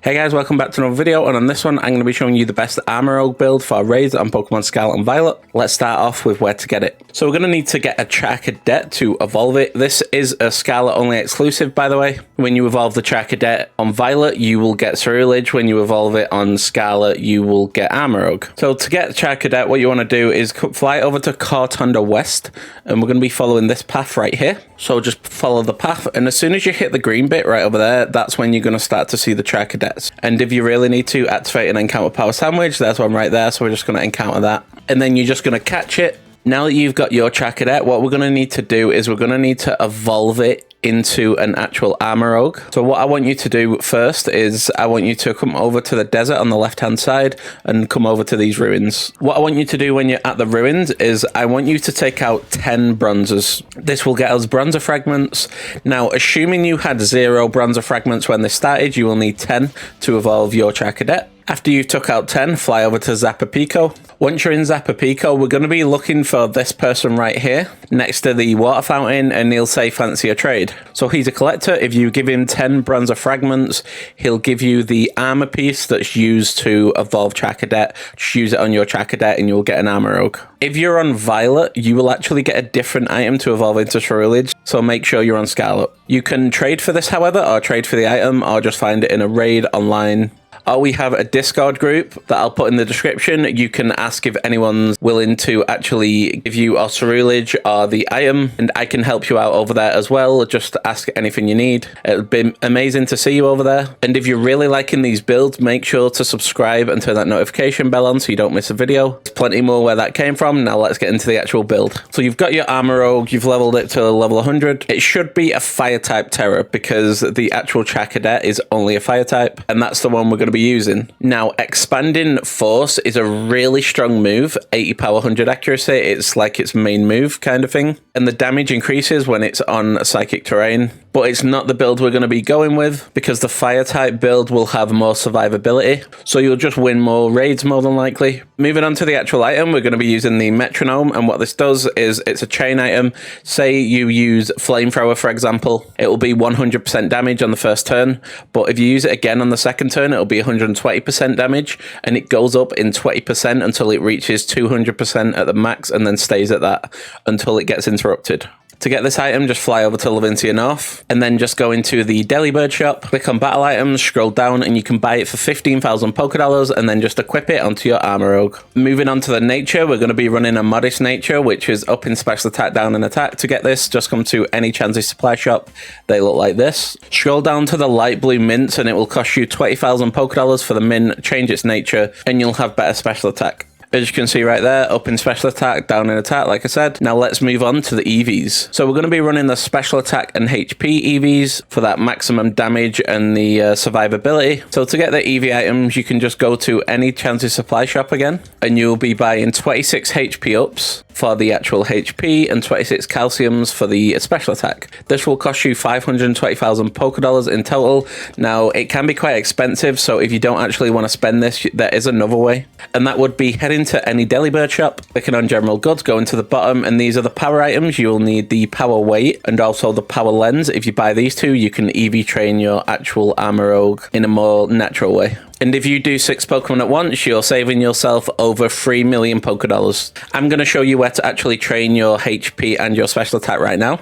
Hey guys, welcome back to another video, and on this one I'm going to be showing you the best Armarouge build for raids on Pokemon Scarlet and Violet. Let's start off with where to get it. So we're going to need to get a Tera Cadet to evolve it. This is a Scarlet only exclusive, by the way. When you evolve the Tera Cadet on Violet, you will get Ceruledge. When you evolve it on Scarlet, you will get Armarouge. So to get Tera Cadet, what you want to do is fly over to Cortonda West, and we're going to be following this path right here. So just follow the path, and as soon as you hit the green bit right over there, that's when you're going to start to see the Tera Cadets. And if you really need to activate an encounter power sandwich, there's one right there, so we're just going to encounter that. And then you're just going to catch it. Now that you've got your Tera Cadet, what we're going to need to do is we're going to need to evolve it into an actual Armarouge. So what I want you to do first is I want you to come over to the desert on the left hand side and come over to these ruins. What I want you to do when you're at the ruins is I want you to take out 10 bronzes. This will get us bronzer fragments. Now assuming you had 0 bronzer fragments when this started, you will need 10 to evolve your Tera Cadet. After you've took out 10, fly over to Zapapico. Once you're in Zapapico, we're going to be looking for this person right here next to the water fountain, and he'll say fancy a trade. So he's a collector. If you give him 10 bronzer fragments, he'll give you the armor piece that's used to evolve Tera Cadet. Just use it on your Tera Cadet and you'll get an Armarouge. If you're on Violet, you will actually get a different item to evolve into Ceruledge, so make sure you're on Scarlet. You can trade for this, however, or trade for the item, or just find it in a raid online. Or we have a Discord group that I'll put in the description. You can ask if anyone's willing to actually give you a Ceruledge or the item, and I can help you out over there as well. Just ask anything you need. It would be amazing to see you over there. And if you're really liking these builds, make sure to subscribe and turn that notification bell on so you don't miss a video. There's plenty more where that came from. Now let's get into the actual build. So you've got your Armarouge, you've leveled it to level 100. It should be a fire type Tera because the actual Tera Cadet is only a fire type, and that's the one we're going to be using. Now expanding force is a really strong move, 80 power 100 accuracy. It's like its main move kind of thing, and the damage increases when it's on psychic terrain, but it's not the build we're going to be going with because the fire type build will have more survivability, so you'll just win more raids more than likely. Moving on to the actual item, we're going to be using the metronome, and what this does is it's a chain item. Say you use flamethrower, for example, it will be 100% damage on the first turn, but if you use it again on the second turn, it'll be 120% damage, and it goes up in 20% until it reaches 200% at the max, and then stays at that until it gets interrupted. To get this item, just fly over to Levincia North, and then just go into the Delibird shop, click on battle items, scroll down, and you can buy it for 15,000 Pokedollars, and then just equip it onto your Armarouge. Moving on to the nature, we're going to be running a modest nature, which is up in special attack, down in attack. To get this, just come to any Chansey supply shop. They look like this. Scroll down to the light blue mints, and it will cost you 20,000 Pokedollars for the mint. Change its nature, and you'll have better special attack. As you can see right there, up in special attack, down in attack, like I said. Now let's move on to the EVs. So we're going to be running the special attack and HP EVs for that maximum damage and the survivability. So to get the EV items, you can just go to any Chansey supply shop again, and you'll be buying 26 HP ups for the actual HP and 26 calciums for the special attack. This will cost you 520,000 Pokedollars in total. Now it can be quite expensive, so if you don't actually want to spend this, there is another way, and that would be heading to any Delibird shop, clicking on general goods, going to the bottom, and these are the power items. You will need the power weight and also the power lens. If you buy these two, you can EV train your actual Armarouge in a more natural way. And if you do 6 Pokemon at once, you're saving yourself over 3 million Pokedollars. I'm going to show you where to actually train your HP and your special attack right now.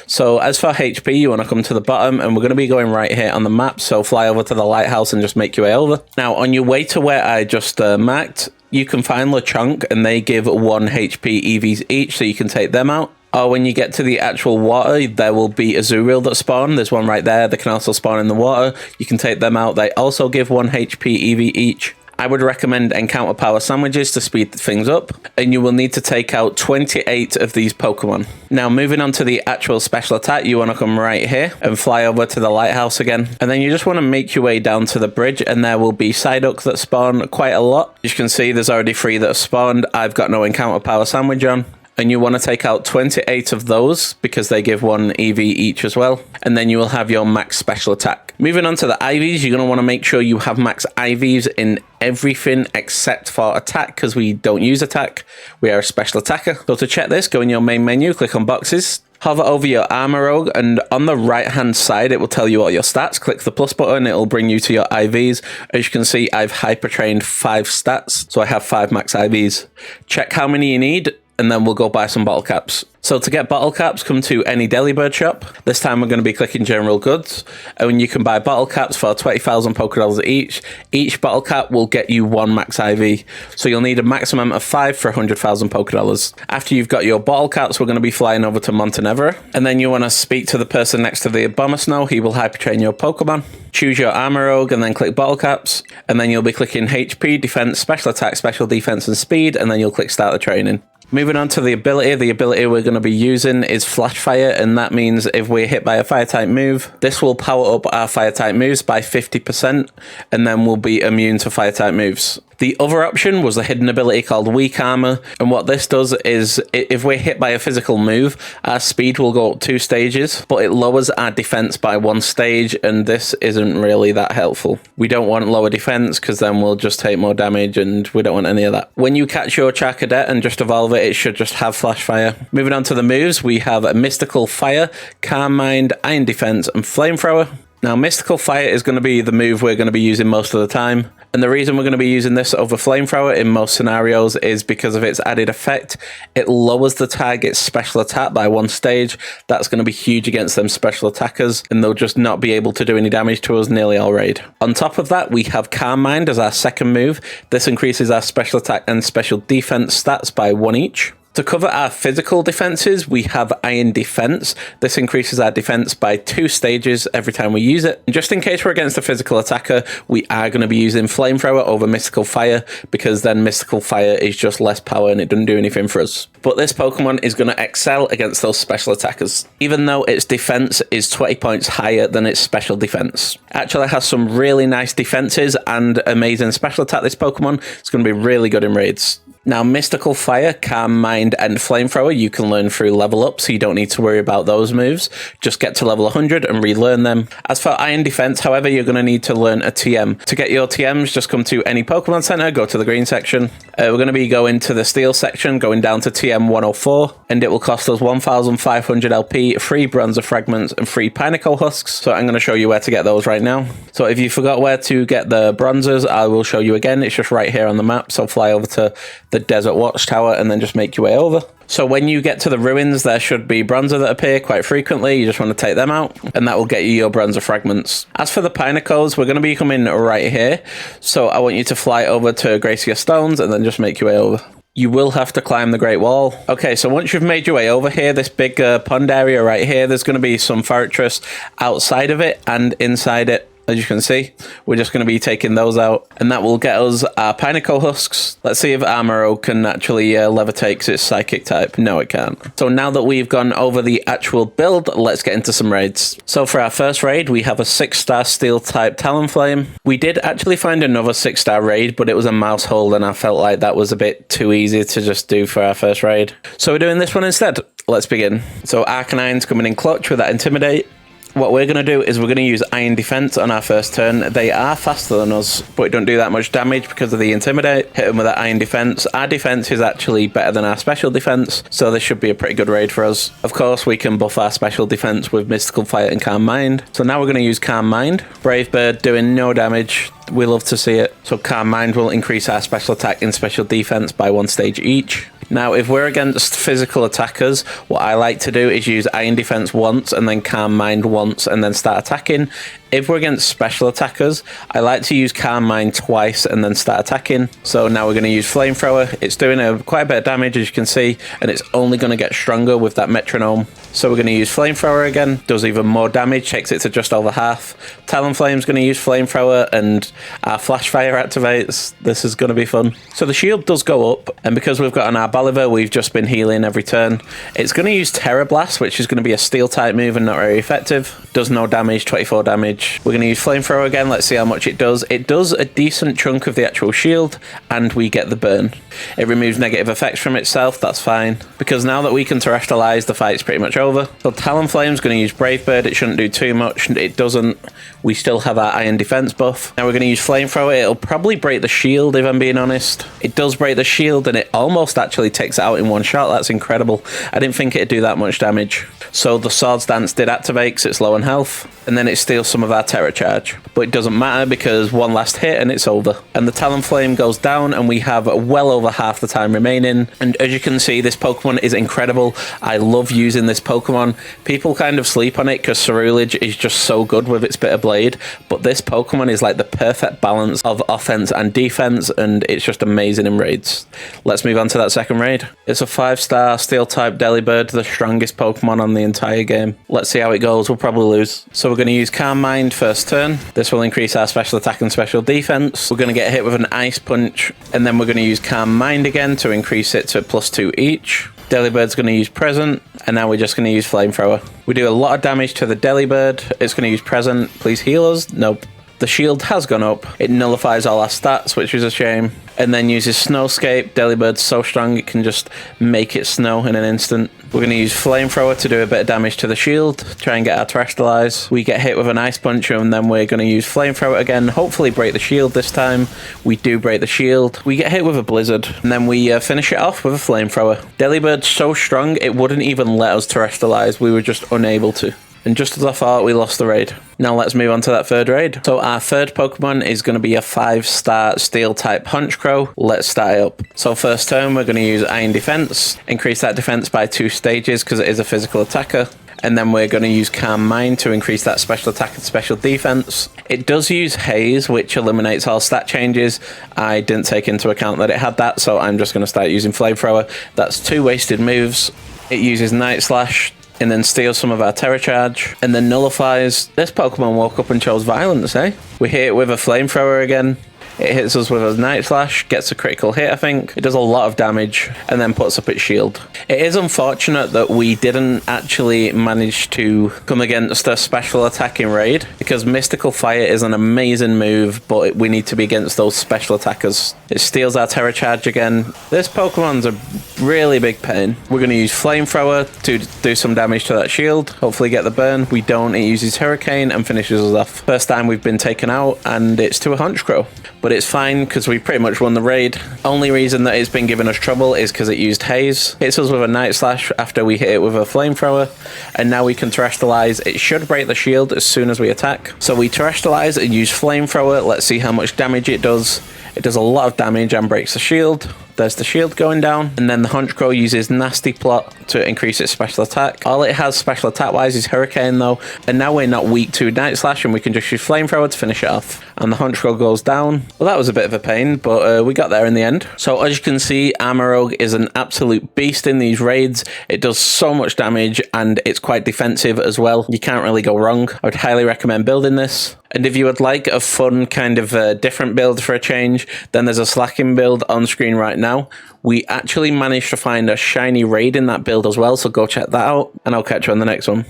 So as for HP, you want to come to the bottom, and we're going to be going right here on the map. So fly over to the lighthouse and just make your way over. Now on your way to where I just marked, you can find Lechonk, and they give 1 HP EVs each, so you can take them out. Or when you get to the actual water, there will be Azurill that spawn. There's one right there. They can also spawn in the water. You can take them out. They also give 1 HP EV each. I would recommend encounter power sandwiches to speed things up, and you will need to take out 28 of these Pokemon. Now moving on to the actual special attack, you want to come right here and fly over to the lighthouse again, and then you just want to make your way down to the bridge, and there will be Psyduck that spawn quite a lot. As you can see, there's already 3 that have spawned. I've got no encounter power sandwich on. and you want to take out 28 of those because they give 1 EV each as well, and then you will have your max special attack. Moving on to the IVs, you're going to want to make sure you have max IVs in everything except for attack, because we don't use attack, we are a special attacker. So to check this, go in your main menu, click on boxes, hover over your Armarouge, and on the right hand side it will tell you all your stats. Click the plus button, it will bring you to your IVs. As you can see, I've hyper trained 5 stats, so I have 5 max IVs. Check how many you need, and then we'll go buy some bottle caps. So to get bottle caps, come to any Delibird shop. This time we're going to be clicking general goods, and you can buy bottle caps for 20,000 Pokédollars each. Each bottle cap will get you 1 max IV, so you'll need a maximum of 5 for 100,000 Pokédollars. After you've got your bottle caps, we're going to be flying over to Montenevera, and then you want to speak to the person next to the Bomber Snow. He will hyper train your Pokemon. Choose your Armarouge and then click bottle caps, and then you'll be clicking HP, defense, special attack, special defense, and speed, and then you'll click start the training. Moving on to the ability we're going to be using is Flash Fire, and that means if we're hit by a Fire type move, this will power up our Fire type moves by 50%, and then we'll be immune to Fire type moves. The other option was a hidden ability called Weak Armor, and what this does is if we're hit by a physical move, our speed will go up 2 stages, but it lowers our defense by 1 stage, and this isn't really that helpful. We don't want lower defense because then we'll just take more damage, and we don't want any of that. When you catch your Charcadet and just evolve it, it should just have Flash Fire. Moving on to the moves, we have a Mystical Fire, Calm Mind, Iron Defense, and Flamethrower. Now, Mystical Fire is going to be the move we're going to be using most of the time. And the reason we're going to be using this over Flamethrower in most scenarios is because of its added effect. It lowers the target's special attack by 1 stage. That's going to be huge against them special attackers, and they'll just not be able to do any damage to us nearly all raid. On top of that, we have Calm Mind as our second move. This increases our special attack and special defense stats by 1 each. To cover our physical defenses, we have Iron Defense. This increases our defense by 2 stages every time we use it. And just in case we're against a physical attacker, we are going to be using Flamethrower over Mystical Fire, because then Mystical Fire is just less power and it doesn't do anything for us. But this Pokemon is going to excel against those special attackers, even though its defense is 20 points higher than its special defense. Actually has some really nice defenses and amazing special attack, this Pokemon. It's going to be really good in raids. Now, Mystical Fire, Calm Mind, and Flamethrower you can learn through level up, so you don't need to worry about those moves. Just get to level 100 and relearn them. As for Iron Defense, however, you're going to need to learn a TM. To get your TMs, just come to any Pokemon Center, go to the green section. We're going to be going to the Steel section, going down to TM 104, and it will cost us 1,500 LP, 3 Bronzer Fragments, and 3 Pineco Husks. So I'm going to show you where to get those right now. So if you forgot where to get the Bronzers, I will show you again. It's just right here on the map, so fly over to the Desert Watchtower and then just make your way over. So when you get to the ruins, there should be Bronzer that appear quite frequently. You just want to take them out, and that will get you your Bronzer Fragments. As for the Pinacles, we're going to be coming right here. So I want you to fly over to Gracia Stones and then just make your way over. You will have to climb the Great Wall. Okay, so once you've made your way over here, this big pond area right here, there's going to be some Fortress outside of it and inside it. As you can see, we're just going to be taking those out, and that will get us our Pineco Husks. Let's see if Armarouge can actually levitate because it's Psychic type. No, it can't. So now that we've gone over the actual build, let's get into some raids. So for our first raid, we have a 6-star Steel type Talonflame. We did actually find another 6-star raid, but it was a mouse hold, and I felt like that was a bit too easy to just do for our first raid. So we're doing this one instead. Let's begin. So Arcanine's coming in clutch with that Intimidate. What we're going to do is we're going to use Iron Defense on our first turn. They are faster than us, but don't do that much damage because of the Intimidate. Hit them with that Iron Defense. Our defense is actually better than our special defense, so this should be a pretty good raid for us. Of course, we can buff our special defense with Mystical Fire and Calm Mind. So now we're going to use Calm Mind. Brave Bird doing no damage. We love to see it. So Calm Mind will increase our special attack and special defense by 1 stage each. Now, if we're against physical attackers, what I like to do is use Iron Defense once and then Calm Mind once and then start attacking. If we're against special attackers, I like to use Calm Mind twice and then start attacking. So now we're going to use Flamethrower. It's doing quite a bit of damage, as you can see, and it's only going to get stronger with that metronome. So we're going to use Flamethrower again. Does even more damage, takes it to just over half. Talonflame's going to use Flamethrower, and our Flash Fire activates. This is going to be fun. So the shield does go up, and because we've got an Arboliver, we've just been healing every turn. It's going to use Terra Blast, which is going to be a Steel type move and not very effective. Does no damage, 24 damage. damage. We're going to use Flamethrower again. Let's see how much it does. It does a decent chunk of the actual shield, and we get the burn. It removes negative effects from itself. That's fine, because now that we can terrestrialize, the fight's pretty much over. So Talonflame's going to use Brave Bird. It shouldn't do too much. It doesn't. We still have our Iron Defense buff. Now we're going to use Flamethrower. It'll probably break the shield, if I'm being honest. It does break the shield, and it almost actually takes it out in one shot. That's incredible. I didn't think it'd do that much damage. So the Swords Dance did activate because it's low on health, and then it steals some of our Terra Charge. But it doesn't matter because one last hit and it's over. And the Talonflame goes down, and we have well over half the time remaining. And as you can see, this Pokemon is incredible. I love using this Pokemon. People kind of sleep on it because Ceruledge is just so good with its Bitter Blade, but this Pokemon is like the perfect balance of offense and defense, and it's just amazing in raids. Let's move on to that second raid. It's a 5-star Steel type Delibird, the strongest Pokemon on the entire game. Let's see how it goes. We'll probably lose. So we're going to use Calm Mind first turn. This will increase our special attack and special defense. We're going to get hit with an Ice Punch, and then we're going to use Calm Mind again to increase it to +2 each. Delibird's going to use Present, and now we're just going to use Flamethrower. We do a lot of damage to the Delibird. It's going to use Present. Please heal us. Nope. The shield has gone up. It nullifies all our stats, which is a shame. And then uses Snowscape. Delibird's so strong it can just make it snow in an instant. We're going to use Flamethrower to do a bit of damage to the shield, try and get our Terrestrialize. We get hit with an Ice Punch, and then we're going to use Flamethrower again, hopefully break the shield this time. We do break the shield. We get hit with a Blizzard, and then we finish it off with a Flamethrower. Delibird's so strong it wouldn't even let us Terrestrialize. We were just unable to. And just as I thought, we lost the raid. Now let's move on to that third raid. So our third Pokemon is going to be a 5-star Steel type Honchkrow. Let's start it up. So first turn, we're going to use Iron Defense. Increase that defense by 2 stages because it is a physical attacker. And then we're going to use Calm Mind to increase that special attack and special defense. It does use Haze, which eliminates all stat changes. I didn't take into account that it had that, so I'm just going to start using Flamethrower. That's 2 wasted moves. It uses Night Slash, and then steals some of our Terra Charge, and then nullifies. This Pokemon woke up and chose Violence, eh? We hit it with a Flamethrower again. It hits us with a Night Slash, gets a critical hit, I think. It does a lot of damage, and then puts up its shield. It is unfortunate that we didn't actually manage to come against a special attack in Raid, because Mystical Fire is an amazing move, but we need to be against those special attackers. It steals our Terra Charge again. This Pokemon's a really big pain. We're going to use Flamethrower to do some damage to that shield, hopefully get the burn. We don't. It uses Hurricane and finishes us off. First time we've been taken out, and it's to a Honchkrow. But it's fine because we pretty much won the raid. Only reason that it's been giving us trouble is because it used Haze. Hits us with a Night Slash after we hit it with a Flamethrower, and now we can Terrestrialize. It should break the shield as soon as we attack. So we Terrestrialize and use Flamethrower. Let's see how much damage it does. It does a lot of damage and breaks the shield. There's the shield going down, and then the Honchkrow uses Nasty Plot to increase its special attack. All it has special attack wise is Hurricane though, and now we're not weak to Night Slash, and we can just use Flamethrower to finish it off. And the Honchkrow goes down. Well, that was a bit of a pain, but we got there in the end. So as you can see, Armarouge is an absolute beast in these raids. It does so much damage, and it's quite defensive as well. You can't really go wrong. I would highly recommend building this. And if you would like a fun kind of different build for a change, then there's a Slacking build on screen right now. We actually managed to find a shiny raid in that build as well, so go check that out, and I'll catch you on the next one.